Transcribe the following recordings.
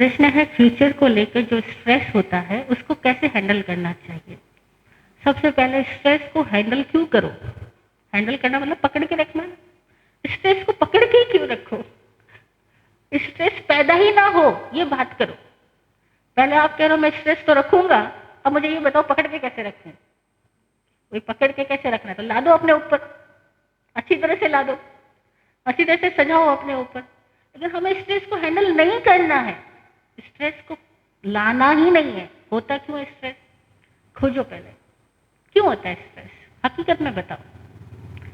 प्रश्न है फ्यूचर को लेकर जो स्ट्रेस होता है उसको कैसे हैंडल करना चाहिए। सबसे पहले स्ट्रेस को हैंडल क्यों करो। हैंडल करना मतलब पकड़ के रखना। स्ट्रेस को पकड़ के क्यों रखो, स्ट्रेस पैदा ही ना हो ये बात करो। पहले आप कह रहे हो मैं स्ट्रेस तो रखूंगा, अब मुझे ये बताओ पकड़ के कैसे रखें। वही पकड़ के कैसे रखना, तो ला दो अपने ऊपर, अच्छी तरह से ला दो, अच्छी तरह से सजाओ अपने ऊपर। लेकिन हमें स्ट्रेस को हैंडल नहीं करना है, स्ट्रेस को लाना ही नहीं है। होता क्यों है स्ट्रेस, खोजो पहले क्यों होता है स्ट्रेस, हकीकत में बताओ।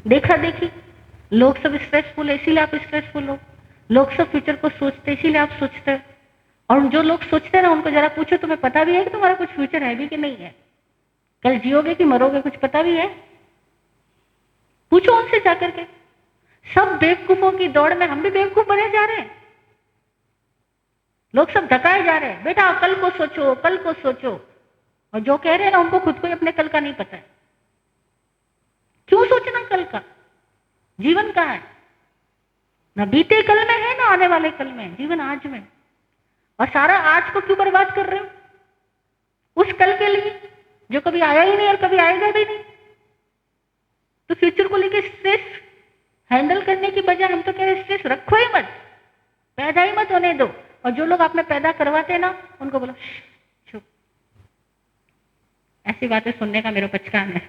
देखा देखी लोग सब स्ट्रेसफुल है इसीलिए आप स्ट्रेसफुल हो, लोग सब फ्यूचर को सोचते इसीलिए आप सोचते हो। और जो लोग सोचते हैं ना उनको जरा पूछो तुम्हें पता भी है कि तुम्हारा कुछ फ्यूचर है भी कि नहीं है, कल जियोगे कि मरोगे, कुछ पता भी है, पूछो उनसे जाकर के। सब बेवकूफों की दौड़ में हम भी बेवकूफ बने जा रहे हैं, लोग सब धकाए जा रहे हैं। बेटा कल को सोचो, कल को सोचो, और जो कह रहे हैं ना उनको खुद को ही अपने कल का नहीं पता है। क्यों सोचना कल का, जीवन कहाँ है, ना बीते कल में है ना आने वाले कल में, जीवन आज में। और सारा आज को क्यों बर्बाद कर रहे हो उस कल के लिए जो कभी आया ही नहीं और कभी आएगा भी नहीं। तो फ्यूचर को लेकर स्ट्रेस हैंडल करने की बजाय हम तो कह रहे स्ट्रेस रखो ही मत, पैदा ही मत होने दो। और जो लोग आप में पैदा करवाते हैं ना उनको बोलो चुप। ऐसी बातें सुनने का मेरा पचकान है।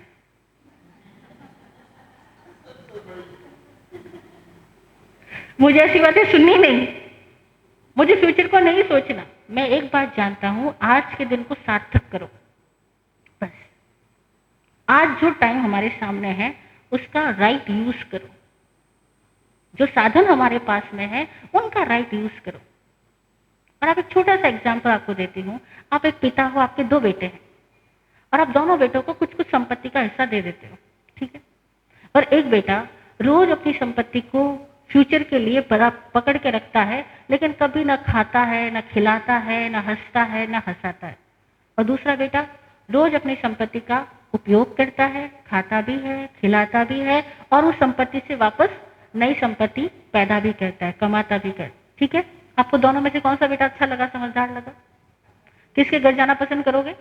मुझे ऐसी बातें सुननी नहीं, मुझे फ्यूचर को नहीं सोचना। मैं एक बात जानता हूं, आज के दिन को सार्थक करो बस। आज जो टाइम हमारे सामने है उसका राइट यूज करो, जो साधन हमारे पास में है उनका राइट यूज करो। और आप एक छोटा सा एग्जाम्पल आपको देती हूँ। आप एक पिता हो, आपके 2 बेटे हैं और आप दोनों बेटों को कुछ कुछ संपत्ति का हिस्सा दे देते हो, ठीक है। और एक बेटा रोज अपनी संपत्ति को फ्यूचर के लिए पकड़ के रखता है, लेकिन कभी ना खाता है, ना खिलाता है, ना हंसता है, ना हंसाता है। और दूसरा बेटा रोज अपनी संपत्ति का उपयोग करता है, खाता भी है, खिलाता भी है, और उस संपत्ति से वापस नई संपत्ति पैदा भी करता है, कमाता भी कर, ठीक है। आपको दोनों में से कौन सा बेटा अच्छा लगा, समझदार लगा? किसके घर जाना पसंद करोगे?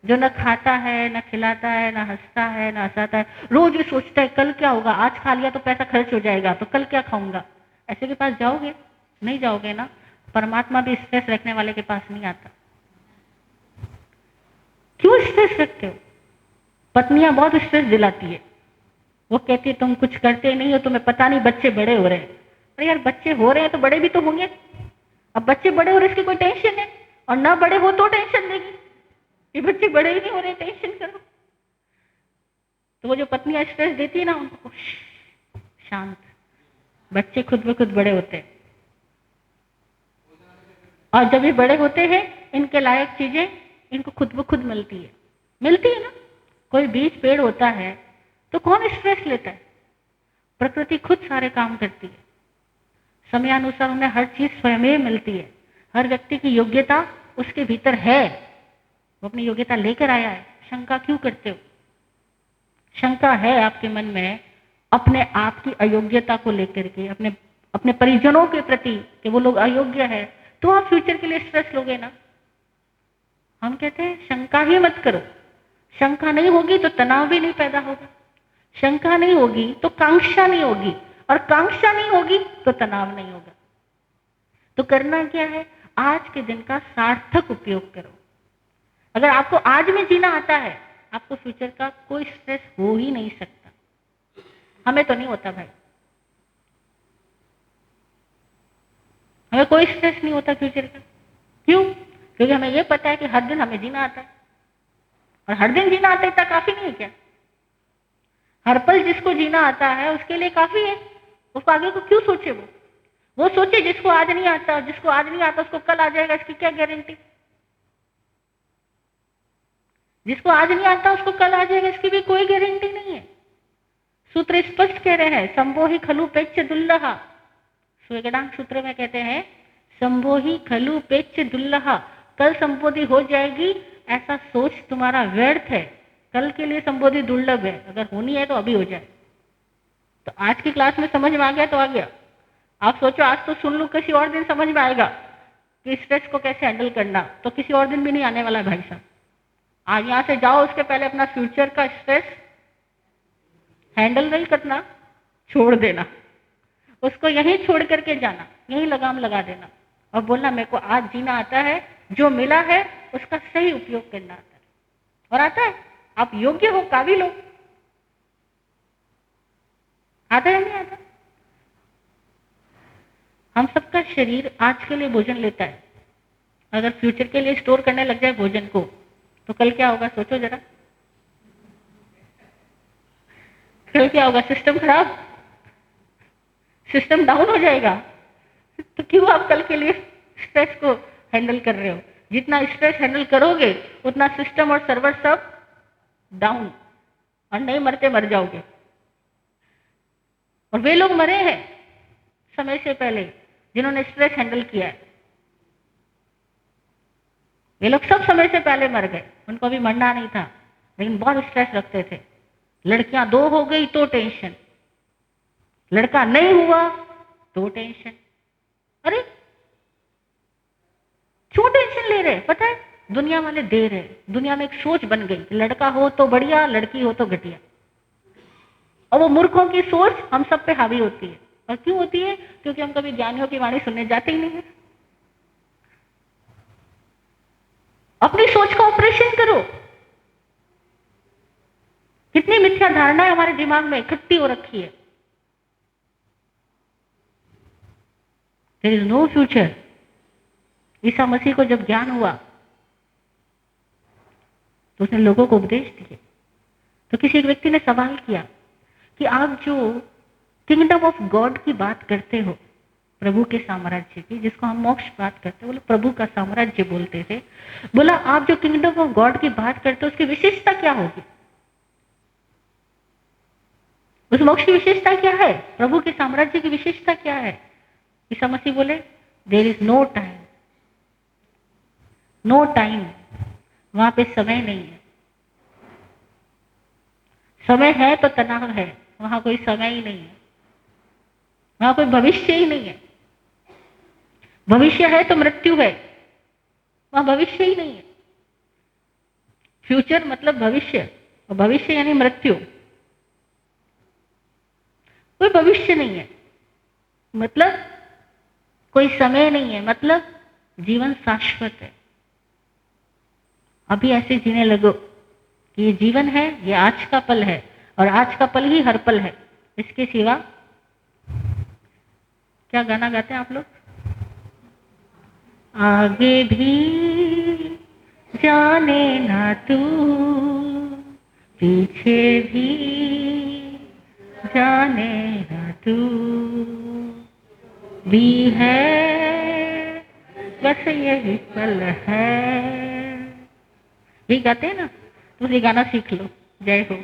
जो न खाता है, न खिलाता है, न हंसता है, न हंसाता है, रोज ये सोचता है कल क्या होगा, आज खा लिया तो पैसा खर्च हो जाएगा तो कल क्या खाऊंगा। ऐसे के पास जाओगे? नहीं जाओगे ना। परमात्मा भी स्ट्रेस रखने वाले के पास नहीं आता। क्यों स्ट्रेस रखते हो? पत्नियां बहुत स्ट्रेस दिलाती है, वो कहती है तुम कुछ करते नहीं हो, तुम्हें पता नहीं बच्चे बड़े हो रहे हैं। अरे यार बच्चे हो रहे हैं तो बड़े भी तो होंगे। अब बच्चे बड़े हो रहे इसकी कोई टेंशन है, और ना बड़े हो तो टेंशन देगी कि बच्चे बड़े ही नहीं हो रहे, टेंशन करो। तो वो जो पत्नियां स्ट्रेस देती है ना उनको शांत, बच्चे खुद ब खुद बड़े होते हैं। और जब ये बड़े होते हैं इनके लायक चीजें इनको खुद ब खुद मिलती है ना। कोई बीज पेड़ होता है तो कौन स्ट्रेस लेता है? प्रकृति खुद सारे काम करती है, समयानुसार उन्हें हर चीज स्वयं मिलती है। हर व्यक्ति की योग्यता उसके भीतर है, वो अपनी योग्यता लेकर आया है। शंका क्यों करते हो? शंका है आपके मन में अपने आप की अयोग्यता को लेकर के, अपने परिजनों के प्रति कि वो लोग अयोग्य है, तो आप फ्यूचर के लिए स्ट्रेस लोगे ना। हम कहते हैं शंका ही मत करो। शंका नहीं होगी तो तनाव भी नहीं पैदा होगा, शंका नहीं होगी तो कांक्षा नहीं होगी, और कांक्षा नहीं होगी तो तनाव नहीं होगा। तो करना क्या है? आज के दिन का सार्थक उपयोग करो। अगर आपको आज में जीना आता है आपको फ्यूचर का कोई स्ट्रेस हो ही नहीं सकता। हमें तो नहीं होता भाई, हमें कोई स्ट्रेस नहीं होता फ्यूचर का। क्यों? क्योंकि हमें यह पता है कि हर दिन हमें जीना आता है, और हर दिन जीना आता है इतना काफी नहीं है क्या? हर पल जिसको जीना आता है उसके लिए काफी है, उसको आगे को क्यों सोचे? वो सोचे जिसको आज नहीं आता, जिसको आज नहीं आता उसको कल आ जाएगा, इसकी क्या गारंटी? जिसको आज नहीं आता उसको कल आ जाएगा, इसकी भी कोई गारंटी नहीं है। सूत्र स्पष्ट कह रहे हैं, संभोहि खलु पेच्छ दुल्लहा। स्वेगडांग सूत्र में कहते हैं संभोहि खलु पेच्छ दुल्लहा, कल संबोधि हो जाएगी ऐसा सोच तुम्हारा व्यर्थ है। कल के लिए संबोधि दुर्लभ है, अगर होनी है तो अभी हो जाए। तो आज की क्लास में समझ में आ गया तो आ गया, आप सोचो आज तो सुन लूं, किसी और दिन समझ में आएगा। कि स्ट्रेस को कैसे हैंडल करना, तो किसी और दिन भी नहीं आने वाला है भाई साहब। आज यहाँ से जाओ, उसके पहले अपना फ्यूचर का स्ट्रेस हैंडल नहीं करना, छोड़ देना, उसको यहीं छोड़ करके जाना, यहीं लगाम लगा देना और बोलना मेरे को आज जीना आता है, जो मिला है उसका सही उपयोग करना आता है। और आता है, आप योग्य हो, काबिल हो। आता है नहीं आता? हम सबका शरीर आज के लिए भोजन लेता है, अगर फ्यूचर के लिए स्टोर करने लग जाए भोजन को, तो कल क्या होगा सोचो जरा। कल क्या होगा? सिस्टम खराब, सिस्टम डाउन हो जाएगा। तो क्यों आप कल के लिए स्ट्रेस को हैंडल कर रहे हो? जितना स्ट्रेस हैंडल करोगे उतना सिस्टम और सर्वर सब डाउन, और नहीं मरते मर जाओगे। और वे लोग मरे हैं समय से पहले जिन्होंने स्ट्रेस हैंडल किया है, वे लोग सब समय से पहले मर गए, उनको अभी मरना नहीं था, लेकिन बहुत स्ट्रेस रखते थे। लड़कियां 2 हो गई तो टेंशन, लड़का नहीं हुआ तो टेंशन। अरे क्यों टेंशन ले रहे? पता है, दुनिया वाले दे रहे, दुनिया में एक सोच बन गई, लड़का हो तो बढ़िया, लड़की हो तो घटिया। और वो मूर्खों की सोच हम सब पे हावी होती है। और क्यों होती है? क्योंकि हम कभी ज्ञानियों की वाणी सुनने जाते ही नहीं है। अपनी सोच का ऑपरेशन करो। कितनी मिथ्या धारणाएं हमारे दिमाग में इकट्ठी हो रखी है। There is no future. ईसा मसीह को जब ज्ञान हुआ तो उसने लोगों को उपदेश दिए। तो किसी एक व्यक्ति ने सवाल किया कि आप जो किंगडम ऑफ गॉड की बात करते हो, प्रभु के साम्राज्य की, जिसको हम मोक्ष बात करते हैं, बोले प्रभु का साम्राज्य बोलते थे, बोला आप जो किंगडम ऑफ गॉड की बात करते हो उसकी विशेषता क्या होगी? उस मोक्ष की विशेषता क्या है? प्रभु के साम्राज्य की विशेषता क्या है? ईसा मसीह बोले there is no time, no time. वहां पे समय नहीं है। समय है तो तनाव है, वहां कोई समय ही नहीं है, वहां कोई भविष्य ही नहीं है। भविष्य है तो मृत्यु है, वहां भविष्य ही नहीं है। फ्यूचर मतलब भविष्य, और भविष्य यानी मृत्यु। कोई भविष्य नहीं है मतलब कोई समय नहीं है, मतलब जीवन शाश्वत है। अभी ऐसे जीने लगो कि ये जीवन है, ये आज का पल है, और आज का पल ही हर पल है, इसके सिवा। क्या गाना गाते हैं आप लोग? आगे भी जाने ना तू, पीछे भी जाने ना तू, भी है बस यही पल है। ये गाते हैं ना, तो ये गाना सीख लो। जय हो।